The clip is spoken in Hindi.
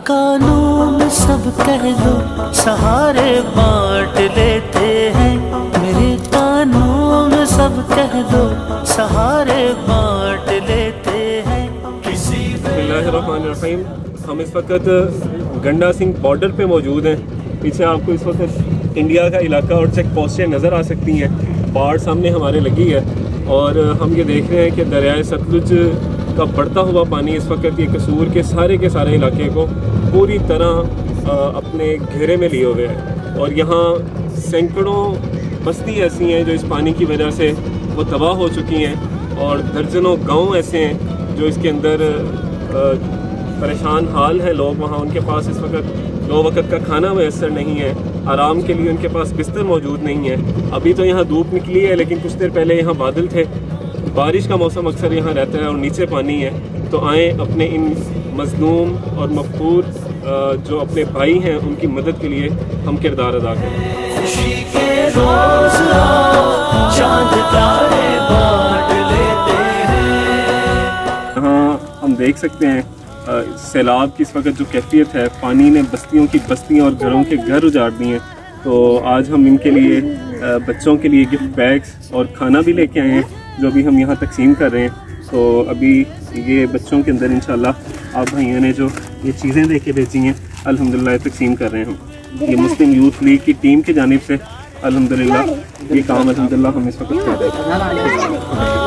कानून सब कह दो सहारे बांट लेते हैं, मेरे कानून सब कह दो सहारे बांट लेते हैं। बिस्मिल्लाहिर्रहमानिर्रहीम। हम इस वक्त गंडा सिंह बॉर्डर पे मौजूद हैं। पीछे आपको इस वक्त इंडिया का इलाका और चेक पोस्टें नज़र आ सकती हैं। बाढ़ सामने हमारे लगी है और हम ये देख रहे हैं कि दरियाए सतलुज का बढ़ता हुआ पानी इस वक्त ये कसूर के सारे इलाके को पूरी तरह अपने घेरे में लिए हुए है। और यहाँ सैकड़ों बस्ती ऐसी हैं जो इस पानी की वजह से वो तबाह हो चुकी हैं और दर्जनों गांव ऐसे हैं जो इसके अंदर परेशान हाल है लोग। वहाँ उनके पास इस वक्त 2 वक्त का खाना मैसर नहीं है, आराम के लिए उनके पास बिस्तर मौजूद नहीं है। अभी तो यहाँ धूप निकली है लेकिन कुछ देर पहले यहाँ बादल थे। बारिश का मौसम अक्सर यहाँ रहता है और नीचे पानी है। तो आए अपने इन मजलूम और मफकूर जो अपने भाई हैं उनकी मदद के लिए हम किरदार अदा करें। खुशी के रोज चांद तारे बांट लेते हैं। यहाँ हम देख सकते हैं सैलाब की इस वक्त जो कैफियत है, पानी ने बस्तियों की बस्तियाँ और घरों के घर उजाड़ दिए हैं। तो आज हम इनके लिए बच्चों के लिए गिफ्ट बैग्स और खाना भी लेके आए हैं जो अभी हम यहाँ तकसीम कर रहे हैं। तो अभी ये बच्चों के अंदर इंशाल्लाह आप भाइयों ने जो ये चीज़ें दे के भेजी हैं अल्हम्दुलिल्लाह तकसीम कर रहे हैं हम। ये मुस्लिम यूथ लीग की टीम की जानिब से अल्हम्दुलिल्लाह ये काम अल्हम्दुलिल्लाह हम इस वक्त कर रहे हैं।